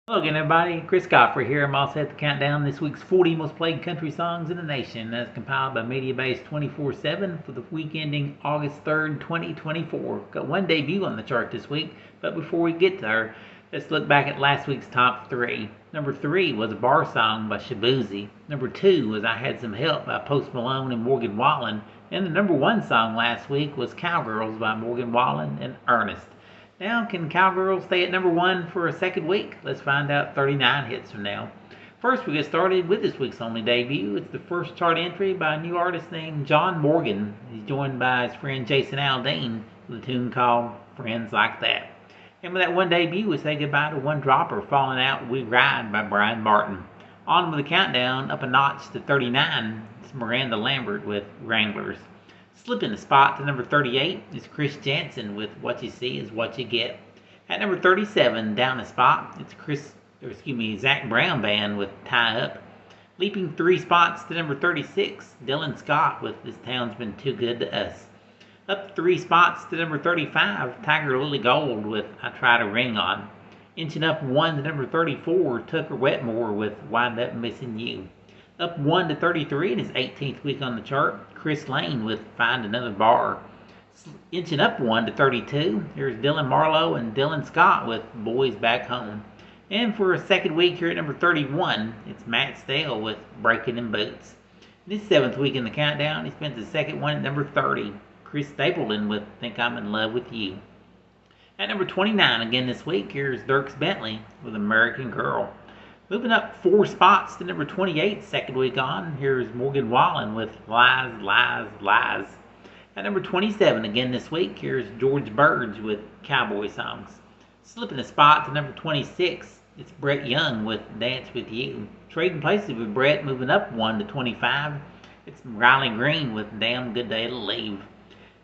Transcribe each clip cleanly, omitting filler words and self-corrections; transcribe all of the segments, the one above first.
Hello again, everybody. Chris Godfrey here. I'm all set to count down this week's 40 most played country songs in the nation, as compiled by Mediabase 24/7 for the week ending August 3rd, 2024. Got one debut on the chart this week, but before we get there, let's look back at last week's top three. Number 3 was a bar song by Shaboozey. Number 2 was I Had Some Help by Post Malone and Morgan Wallen. And the number 1 song last week was Cowgirls by Morgan Wallen and Ernest. Now, can Cowgirls stay at number 1 for a second week? Let's find out 39 hits from now. First, we get started with this week's only debut. It's the first chart entry by a new artist named John Morgan. He's joined by his friend Jason Aldean with a tune called Friends Like That. And with that one debut, we say goodbye to One Dropper, Falling Out We Ride by Brian Martin. On with the countdown, up a notch to 39, it's Miranda Lambert with Wranglers. Slipping a spot to number 38 is Chris Janson with What You See Is What You Get. At number 37, down a spot, it's Zach Brown Band with Tie Up. Leaping 3 spots to number 36, Dylan Scott with This Town's Been Too Good to Us. Up 3 spots to number 35, Tiger Lily Gold with I Try to Ring On. Inching up 1 to number 34, Tucker Wetmore with Wind Up Missing You. Up 1 to 33 in his 18th week on the chart, Chris Lane with Find Another Bar. Inching up 1 to 32, here's Dylan Marlowe and Dylan Scott with Boys Back Home. And for a second week here at number 31, it's Matt Stale with Breaking in Boots. In his 7th week in the countdown, he spent the second one at number 30, Chris Stapleton with Think I'm in Love with You. At number 29 again this week, here's Dierks Bentley with American Girl. Moving up 4 spots to number 28, second week on, here's Morgan Wallen with Lies, Lies, Lies. At number 27 again this week, here's George Burge with Cowboy Songs. Slipping a spot to number 26, it's Brett Young with Dance With You. Trading places with Brett, moving up 1 to 25, it's Riley Green with Damn Good Day to Leave.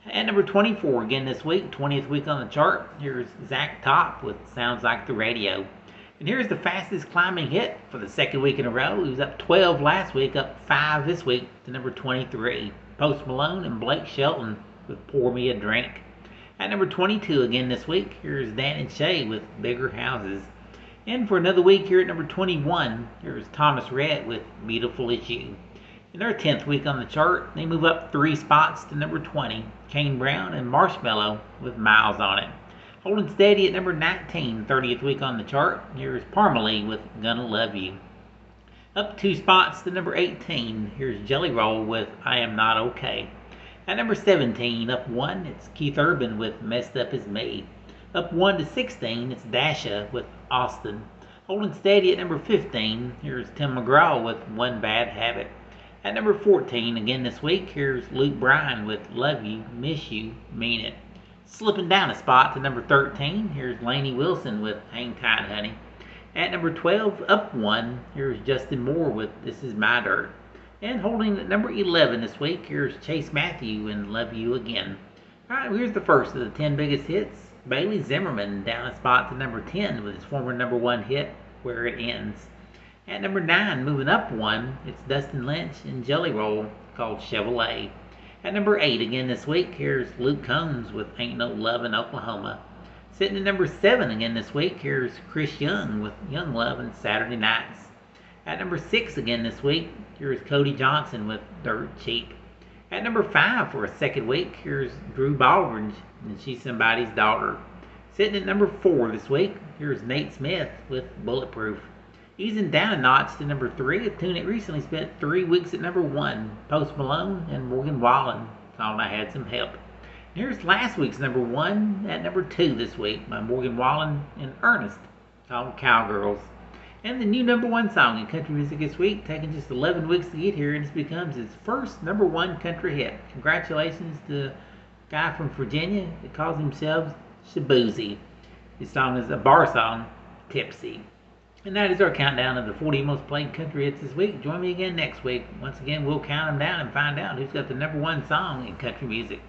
At number 24 again this week, 20th week on the chart, here's Zach Top with Sounds Like the Radio. And here's the fastest climbing hit for the second week in a row. He was up 12 last week, up 5 this week to number 23. Post Malone and Blake Shelton with Pour Me a Drink. At number 22 again this week, here's Dan and Shay with Bigger Houses. And for another week here at number 21, here's Thomas Rhett with Beautiful Is You. In their 10th week on the chart, they move up 3 spots to number 20. Kane Brown and Marshmello with Miles on It. Holding steady at number 19, 30th week on the chart, here's Parmalee with Gonna Love You. Up 2 spots to number 18, here's Jelly Roll with I Am Not Okay. At number 17, up 1, it's Keith Urban with Messed Up As Me. Up 1 to 16, it's Dasha with Austin. Holding steady at number 15, here's Tim McGraw with One Bad Habit. At number 14, again this week, here's Luke Bryan with Love You, Miss You, Mean It. Slipping down a spot to number 13, here's Lainey Wilson with Hang Tight Honey. At number 12, up 1, here's Justin Moore with This Is My Dirt. And holding at number 11 this week, here's Chase Matthew and Love You Again. Alright, here's the first of the 10 biggest hits. Bailey Zimmerman down a spot to number 10 with his former number 1 hit, Where It Ends. At number 9, moving up 1, it's Dustin Lynch and Jelly Roll called Chevrolet. At number 8 again this week, here's Luke Combs with Ain't No Love in Oklahoma. Sitting at number 7 again this week, here's Chris Young with Young Love and Saturday Nights. At number 6 again this week, here's Cody Johnson with Dirt Cheap. At number 5 for a second week, here's Drew Baldridge and She's Somebody's Daughter. Sitting at number 4 this week, here's Nate Smith with Bulletproof. Easing down a notch to number 3, a tune that recently spent 3 weeks at number 1, Post Malone and Morgan Wallen, called I Had Some Help. Here's last week's number 1 at number 2 this week by Morgan Wallen and Ernest, called Cowgirls. And the new number 1 song in country music this week, taking just 11 weeks to get here, and this becomes its first number 1 country hit. Congratulations to a guy from Virginia that calls himself Shaboozey. His song is a bar song, Tipsy. And that is our countdown of the 40 most played country hits this week. Join me again next week. Once again, we'll count them down and find out who's got the number 1 song in country music.